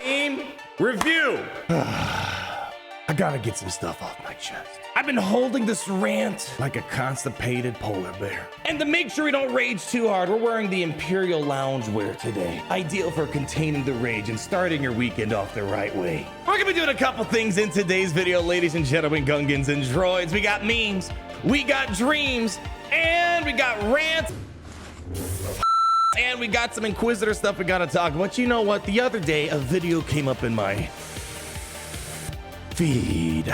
Meme review. I gotta get some stuff off my chest. I've been holding this rant like a constipated polar bear. And to make sure we don't rage too hard, we're wearing the Imperial Loungewear today. Ideal for containing the rage and starting your weekend off the right way. We're gonna be doing a couple things in today's video, ladies and gentlemen, Gungans and droids. We got memes, we got dreams, and we got rants. And we got some Inquisitor stuff we gotta talk about. You know what? The other day, a video came up in my feed,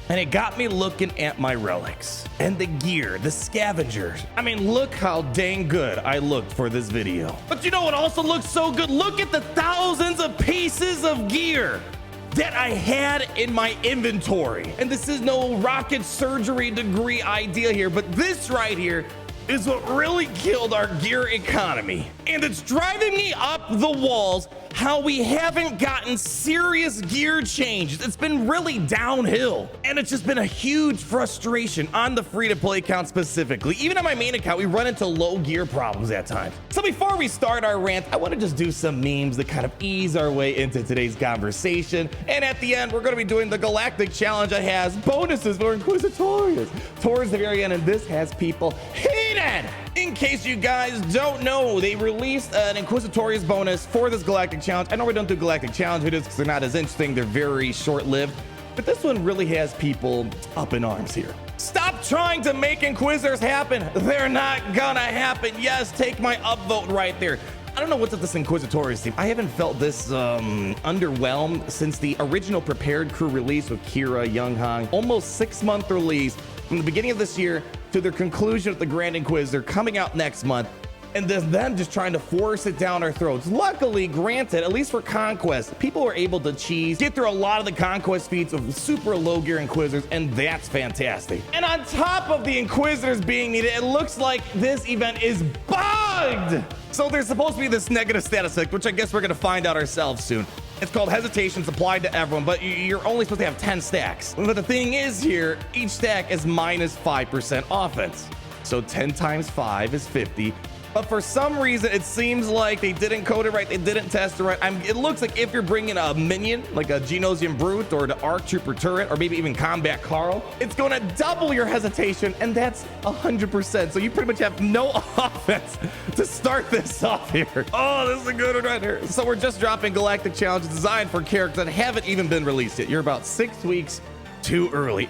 and it got me looking at my relics and the gear, the scavengers. I mean, look how dang good I looked for this video. But you know what also looks so good? Look at the thousands of pieces of gear that I had in my inventory. And this is no rocket surgery degree idea here, but this right here is what really killed our gear economy. And it's driving me up the walls how we haven't gotten serious gear changes. It's been really downhill. And it's just been a huge frustration on the free-to-play account specifically. Even on my main account, we run into low gear problems at times. So before we start our rant, I want to just do some memes that kind of ease our way into today's conversation. And at the end, we're going to be doing the Galactic Challenge that has bonuses for Inquisitorius towards the very end. And this has people heated. In case you guys don't know, they released an Inquisitorius bonus for this Galactic Challenge. I know we don't do Galactic Challenge videos because they're not as interesting. They're very short-lived. But this one really has people up in arms here. Stop trying to make Inquisitors happen. They're not gonna happen. Yes, take my upvote right there. I don't know what's with this Inquisitorius team. I haven't felt this underwhelmed since the original Prepared Crew release with Kira, Young Hong. Almost 6-month release from the beginning of this year to their conclusion with the Grand Inquisitor coming out next month. And then them just trying to force it down our throats. Luckily, granted, at least for Conquest, people were able to get through a lot of the Conquest speeds of super low gear Inquisitors, and that's fantastic. And on top of the Inquisitors being needed, it looks like this event is bugged. So there's supposed to be this negative statistic, which I guess we're gonna find out ourselves soon. It's called hesitations applied to everyone, but you're only supposed to have 10 stacks. But the thing is here, each stack is minus 5% offense. So 10 times 5 is 50. But for some reason, it seems like they didn't code it right. They didn't test it right. It looks like if you're bringing a minion, like a Genosian Brute or the Arc Trooper turret, or maybe even Combat Carl, it's going to double your hesitation, and that's 100%. So you pretty much have no offense to start this off here. Oh, this is a good one right here. So we're just dropping Galactic Challenge designed for characters that haven't even been released yet. You're about 6 weeks too early.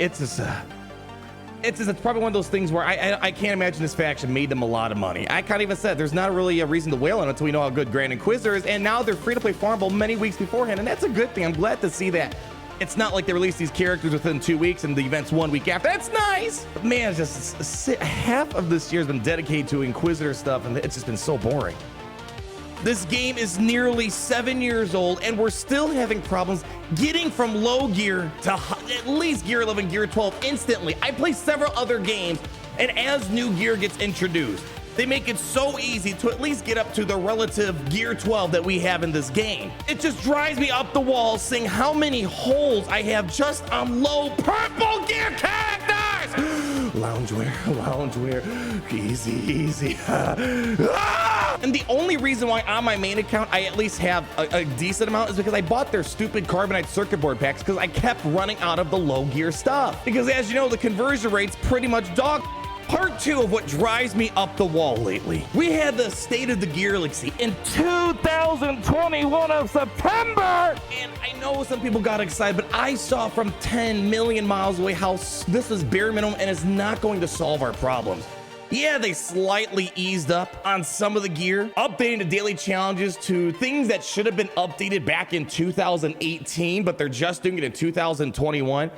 It's probably one of those things where I can't imagine this faction made them a lot of money. I can't even say there's not really a reason to wail on it until we know how good Grand Inquisitor is, and now they're free to play farmable many weeks beforehand, and that's a good thing. I'm glad to see that. It's not like they released these characters within 2 weeks and the event's 1 week after. That's nice. But man, just half of this year has been dedicated to Inquisitor stuff, and it's just been so boring. This game is nearly 7 years old, and we're still having problems getting from low gear to at least gear 11, gear 12 instantly. I play several other games, and as new gear gets introduced, they make it so easy to at least get up to the relative gear 12 that we have in this game. It just drives me up the wall seeing how many holes I have just on low purple gear characters. Loungewear, easy. And the only reason why on my main account I at least have a decent amount is because I bought their stupid carbonite circuit board packs because I kept running out of the low gear stuff. Because as you know, the conversion rate's pretty much dog. Part 2 of what drives me up the wall lately. We had the State of the Galaxy in 2021 of September. And I know some people got excited, but I saw from 10 million miles away how this is bare minimum and it's not going to solve our problems. Yeah, they slightly eased up on some of the gear, updating the daily challenges to things that should have been updated back in 2018, but they're just doing it in 2021.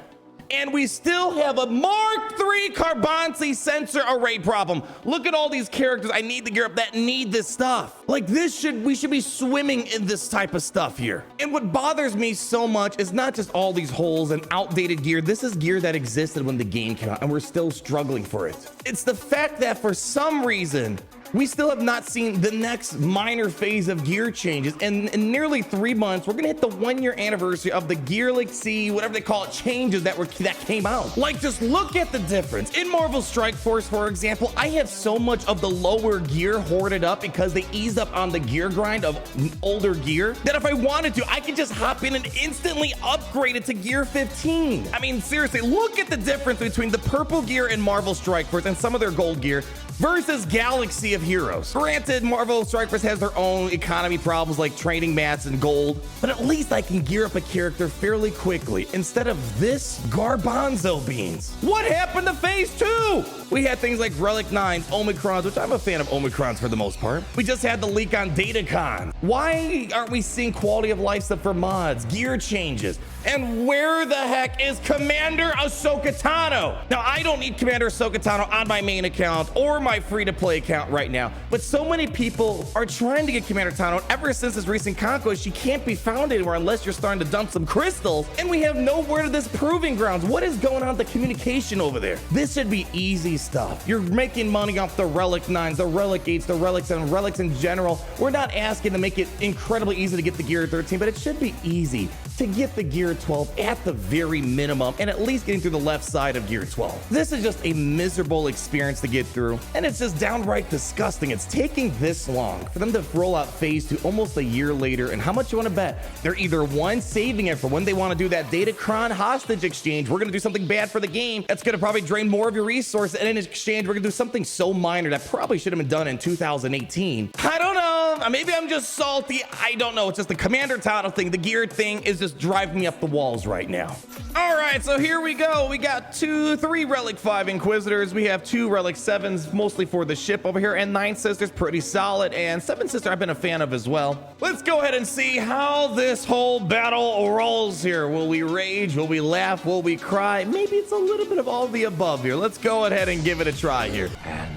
And we still have a Mark III Carbonsi sensor array problem. Look at all these characters I need to gear up that need this stuff. Like we should be swimming in this type of stuff here. And what bothers me so much is not just all these holes and outdated gear. This is gear that existed when the game came out and we're still struggling for it. It's the fact that for some reason, we still have not seen the next minor phase of gear changes. And in nearly 3 months, we're gonna hit the 1-year anniversary of the Gear Legacy, whatever they call it, changes that came out. Like, just look at the difference. In Marvel Strike Force, for example, I have so much of the lower gear hoarded up because they eased up on the gear grind of older gear that if I wanted to, I could just hop in and instantly upgrade it to gear 15. I mean, seriously, look at the difference between the purple gear in Marvel Strike Force and some of their gold gear versus Galaxy of Heroes. Granted, Marvel Strike Force has their own economy problems like training mats and gold, but at least I can gear up a character fairly quickly instead of this garbanzo beans. What happened to Phase 2? We had things like Relic 9s, Omicrons, which I'm a fan of Omicrons for the most part. We just had the leak on Datacon. Why aren't we seeing quality of life stuff for mods, gear changes? And where the heck is Commander Ahsoka Tano? Now, I don't need Commander Ahsoka Tano on my main account or my free-to-play account right now, but so many people are trying to get Commander Tano. Ever since this recent conquest, she can't be found anywhere unless you're starting to dump some crystals, and we have nowhere to this proving grounds. What is going on with the communication over there? This should be easy stuff. You're making money off the Relic 9s, the Relic 8s, the Relic 7, relics in general. We're not asking to make it incredibly easy to get the Gear 13, but it should be easy to get the Gear 12 at the very minimum, and at least getting through the left side of Gear 12. This is just a miserable experience to get through, and it's just downright disgusting. It's taking this long for them to roll out Phase 2 almost a year later, and how much you want to bet? They're either one, saving it for when they want to do that Datacron hostage exchange. We're going to do something bad for the game that's going to probably drain more of your resources, and in exchange, we're going to do something so minor that probably should have been done in 2018. I don't know. Maybe I'm just salty. I don't know. It's just the Commander Tano thing. The gear thing is just driving me up the walls right now. All right, so here we go. We got 3 Relic 5 Inquisitors. We have 2 Relic 7s, mostly for the ship over here, and 9 Sisters, pretty solid, and 7 Sister I've been a fan of as well. Let's go ahead and see how this whole battle rolls here. Will we rage? Will we laugh? Will we cry? Maybe it's a little bit of all the above here. Let's go ahead and give it a try here. And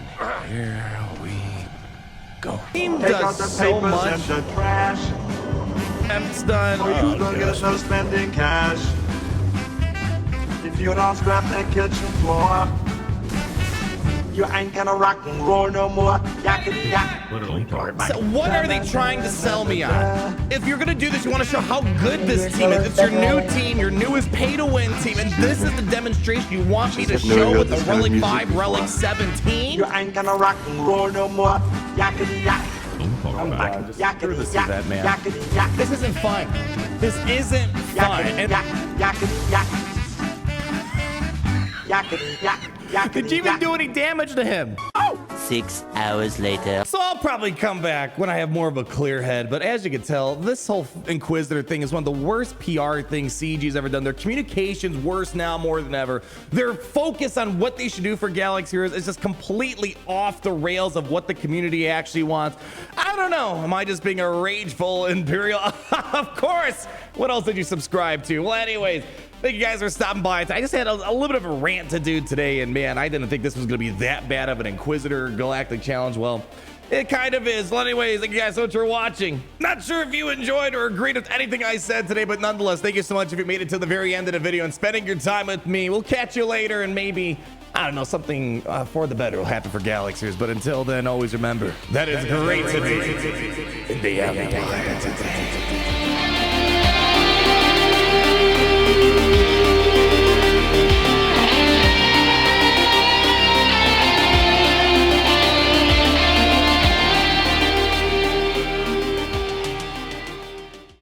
here we go. Team does so much. It's done. You don't get no spending cash. If you don't scrap that kitchen floor, you ain't gonna rock and roll no more. Yakety yak. Literally. So what are they trying to sell me on? If you're gonna do this, you want to show how good this team is. It's your new team, your newest pay-to-win team, and this is the demonstration you want me to show with the Relic 5, Relic 17? You ain't gonna rock and roll no more. Yakety yak. I'm just through this with that, man. This isn't fun. This isn't fun. And did you even do any damage to him? 6 hours later. So I'll probably come back when I have more of a clear head, but as you can tell, this whole Inquisitor thing is one of the worst PR things CG's ever done. Their communication's worse now more than ever. Their focus on what they should do for Galaxy Heroes is just completely off the rails of what the community actually wants. I don't know. Am I just being a rageful Imperial? Of course. What else did you subscribe to? Well, anyways, thank you guys for stopping by. I just had a little bit of a rant to do today, and man, I didn't think this was going to be that bad of an Inquisitor Galactic Challenge. Well, it kind of is. Well, anyways, thank you guys so much for watching. Not sure if you enjoyed or agreed with anything I said today, but nonetheless, thank you so much if you made it to the very end of the video and spending your time with me. We'll catch you later, and maybe, I don't know, something for the better will happen for Galaxies. But until then, always remember, that is great to do in the Aphelion.